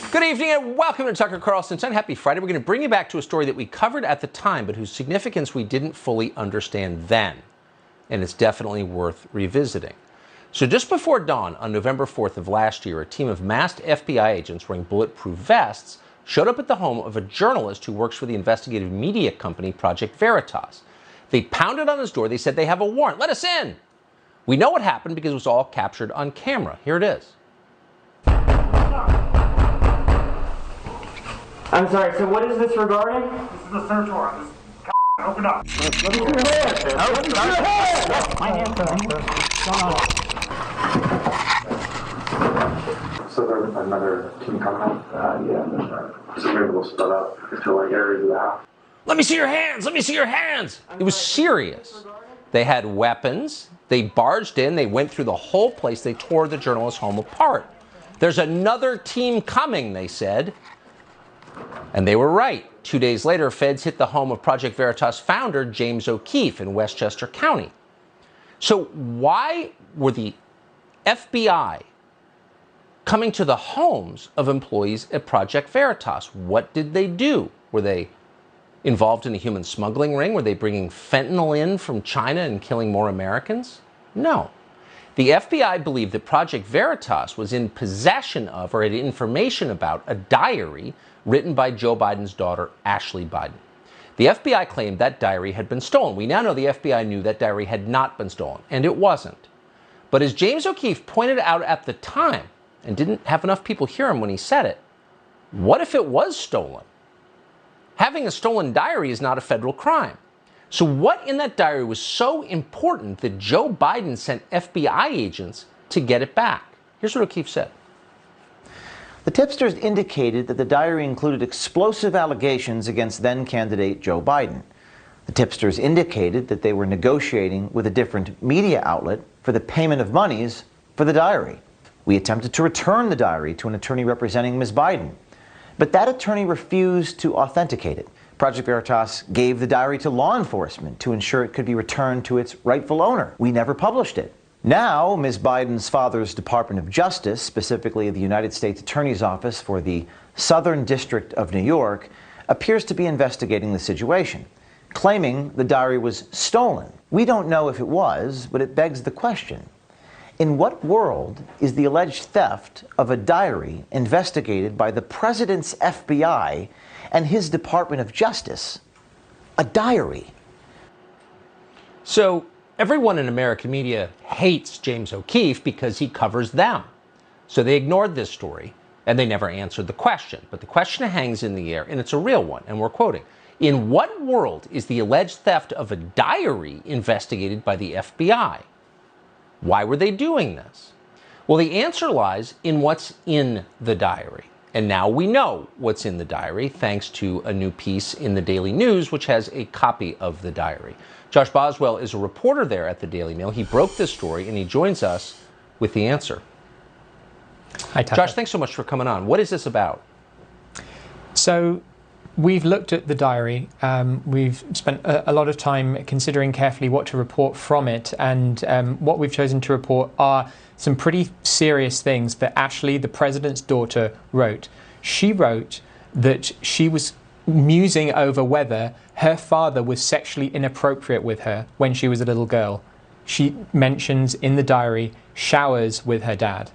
Good evening and welcome to Tucker Carlson's On. Happy Friday. We're going to bring you back to a story that we covered at the time, but whose significance we didn't fully understand then. And it's definitely worth revisiting. So just before dawn on November 4th of last year, a team of masked FBI agents wearing bulletproof vests showed up at the home of a journalist who works for the investigative media company Project Veritas. They pounded on his door. They said, "They have a warrant. Let us in." We know what happened because it was all captured on camera. Here it is. I'm sorry, so what is this regarding? This is the search warrant. Open up. Let me see your hands. Let me see your hands. My hands, So there's another team coming? Yeah, that's right. So maybe we'll split up into like areas of the house. Let me see your hands. Let me see your hands. It was serious. They had weapons. They barged in. They went through the whole place. They tore the journalist's home apart. There's another team coming, they said. And they were right. 2 days later, feds hit the home of Project Veritas founder James O'Keefe in Westchester County. So why were the FBI coming to the homes of employees at Project Veritas? What did they do? Were they involved in a human smuggling ring? Were they bringing fentanyl in from China and killing more Americans? No. The FBI believed that Project Veritas was in possession of or had information about a diary written by Joe Biden's daughter, Ashley Biden. The FBI claimed that diary had been stolen. We now know the FBI knew that diary had not been stolen, and it wasn't. But as James O'Keefe pointed out at the time, and didn't have enough people hear him when he said it, what if it was stolen? Having a stolen diary is not a federal crime. So what in that diary was so important that Joe Biden sent FBI agents to get it back? Here's what O'Keefe said. The tipsters indicated that the diary included explosive allegations against then-candidate Joe Biden. The tipsters indicated that they were negotiating with a different media outlet for the payment of monies for the diary. We attempted to return the diary to an attorney representing Ms. Biden, but that attorney refused to authenticate it. Project Veritas gave the diary to law enforcement to ensure it could be returned to its rightful owner. We never published it. Now, Ms. Biden's father's Department of Justice, specifically the United States Attorney's Office for the Southern District of New York, appears to be investigating the situation, claiming the diary was stolen. We don't know if it was, but it begs the question. In what world is the alleged theft of a diary investigated by the president's FBI and his Department of Justice a diary? So everyone in American media hates James O'Keefe because he covers them. So they ignored this story and they never answered the question. But the question hangs in the air, and it's a real one, and we're quoting. In what world is the alleged theft of a diary investigated by the FBI? Why were they doing this? Well, the answer lies in what's in the diary. And now we know what's in the diary, thanks to a new piece in the Daily News, which has a copy of the diary. Josh Boswell is a reporter there at the Daily Mail. He broke this story, and he joins us with the answer. Hi, Tucker. Josh, thanks so much for coming on. What is this about? So we've looked at the diary. We've spent a lot of time considering carefully what to report from it. And what we've chosen to report are some pretty serious things that Ashley, the president's daughter, wrote. She wrote that she was musing over whether her father was sexually inappropriate with her when she was a little girl. She mentions in the diary showers with her dad.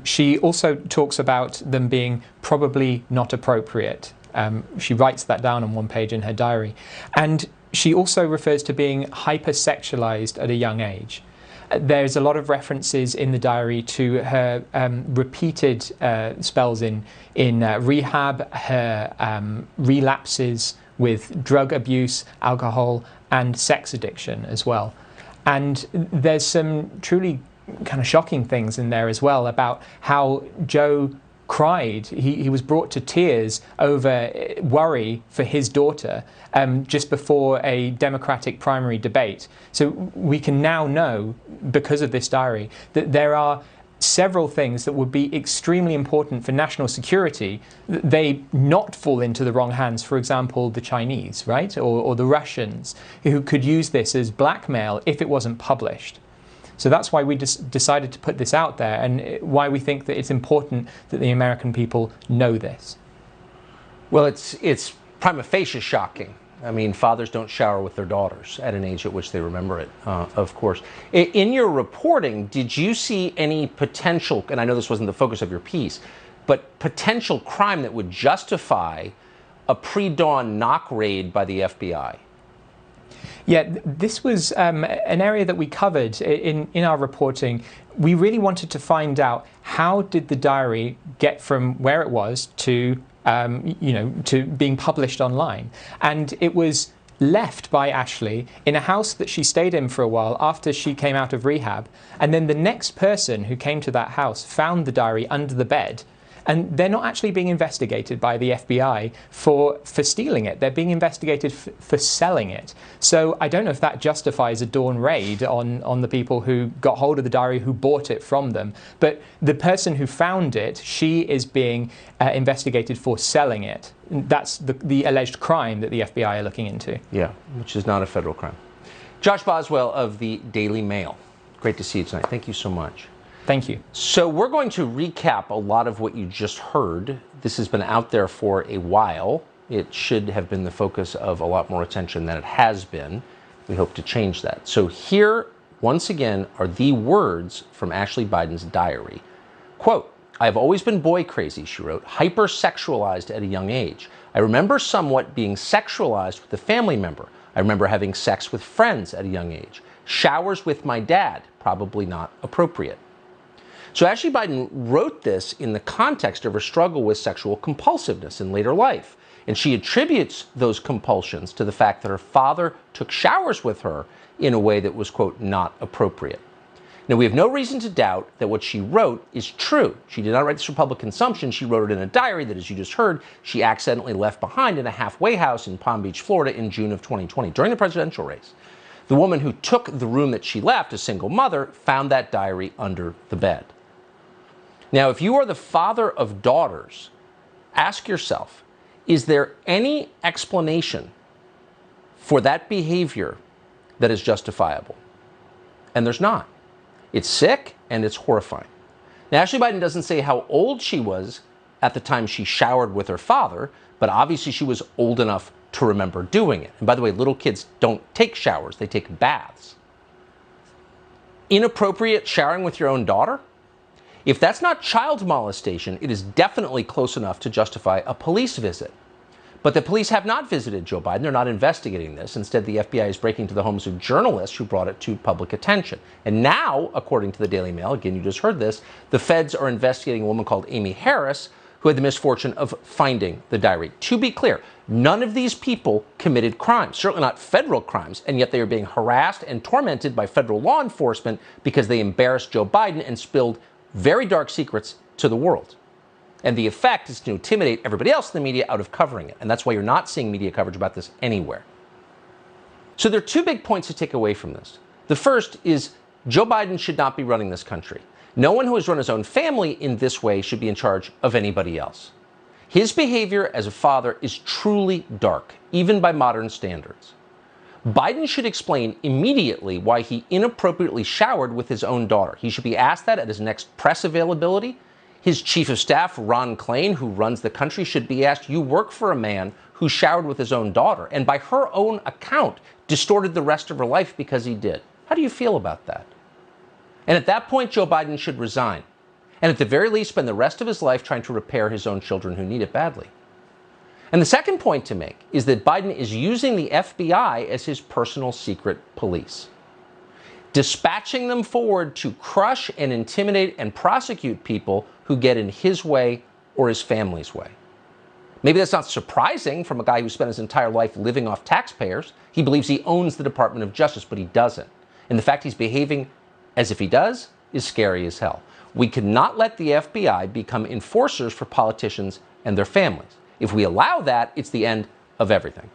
She also talks about them being probably not appropriate. She writes that down on one page in her diary. And she also refers to being hypersexualized at a young age. There's a lot of references in the diary to her repeated spells in rehab, her relapses with drug abuse, alcohol, and sex addiction as well. And there's some truly kind of shocking things in there as well about how Joe cried. He was brought to tears over worry for his daughter just before a Democratic primary debate. So we can now know, because of this diary, that there are several things that would be extremely important for national security, they not fall into the wrong hands. For example, the Chinese, right? Or the Russians, who could use this as blackmail if it wasn't published. So that's why we decided to put this out there, and why we think that it's important that the American people know this. Well, it's prima facie shocking. I mean, fathers don't shower with their daughters at an age at which they remember it, of course. In your reporting, did you see any potential, and I know this wasn't the focus of your piece, but potential crime that would justify a pre-dawn knock raid by the FBI? Yeah, this was an area that we covered in our reporting. We really wanted to find out, how did the diary get from where it was to to being published online. And it was left by Ashley in a house that she stayed in for a while after she came out of rehab. And then the next person who came to that house found the diary under the bed. And they're not actually being investigated by the FBI for stealing it. They're being investigated for selling it. So I don't know if that justifies a dawn raid on the people who got hold of the diary, who bought it from them. But the person who found it, she is being investigated for selling it. That's the alleged crime that the FBI are looking into. Yeah, which is not a federal crime. Josh Boswell of the Daily Mail. Great to see you tonight. Thank you so much. Thank you. So we're going to recap a lot of what you just heard. This has been out there for a while. It should have been the focus of a lot more attention than it has been. We hope to change that. So here, once again, are the words from Ashley Biden's diary. Quote, "I have always been boy crazy," she wrote, "hypersexualized at a young age. I remember somewhat being sexualized with a family member. I remember having sex with friends at a young age. Showers with my dad, probably not appropriate." So Ashley Biden wrote this in the context of her struggle with sexual compulsiveness in later life. And she attributes those compulsions to the fact that her father took showers with her in a way that was, quote, "not appropriate." Now, we have no reason to doubt that what she wrote is true. She did not write this for public consumption. She wrote it in a diary that, as you just heard, she accidentally left behind in a halfway house in Palm Beach, Florida in June of 2020, during the presidential race. The woman who took the room that she left, a single mother, found that diary under the bed. Now, if you are the father of daughters, ask yourself, is there any explanation for that behavior that is justifiable? And there's not. It's sick and it's horrifying. Now, Ashley Biden doesn't say how old she was at the time she showered with her father, but obviously she was old enough to remember doing it. And by the way, little kids don't take showers, they take baths. Inappropriate showering with your own daughter? If that's not child molestation, it is definitely close enough to justify a police visit. But the police have not visited Joe Biden. They're not investigating this. Instead, the FBI is breaking into the homes of journalists who brought it to public attention. And now, according to the Daily Mail, again, you just heard this, the feds are investigating a woman called Amy Harris, who had the misfortune of finding the diary. To be clear, none of these people committed crimes, certainly not federal crimes, and yet they are being harassed and tormented by federal law enforcement because they embarrassed Joe Biden and spilled very dark secrets to the world. And the effect is to intimidate everybody else in the media out of covering it. And that's why you're not seeing media coverage about this anywhere. So there are two big points to take away from this. The first is Joe Biden should not be running this country. No one who has run his own family in this way should be in charge of anybody else. His behavior as a father is truly dark, even by modern standards. Biden should explain immediately why he inappropriately showered with his own daughter. He should be asked that at his next press availability. His chief of staff, Ron Klain, who runs the country, should be asked, you work for a man who showered with his own daughter and by her own account distorted the rest of her life because he did. How do you feel about that? And at that point, Joe Biden should resign. And at the very least, spend the rest of his life trying to repair his own children who need it badly. And the second point to make is that Biden is using the FBI as his personal secret police, dispatching them forward to crush and intimidate and prosecute people who get in his way or his family's way. Maybe that's not surprising from a guy who spent his entire life living off taxpayers. He believes he owns the Department of Justice, but he doesn't. And the fact he's behaving as if he does is scary as hell. We cannot let the FBI become enforcers for politicians and their families. If we allow that, it's the end of everything.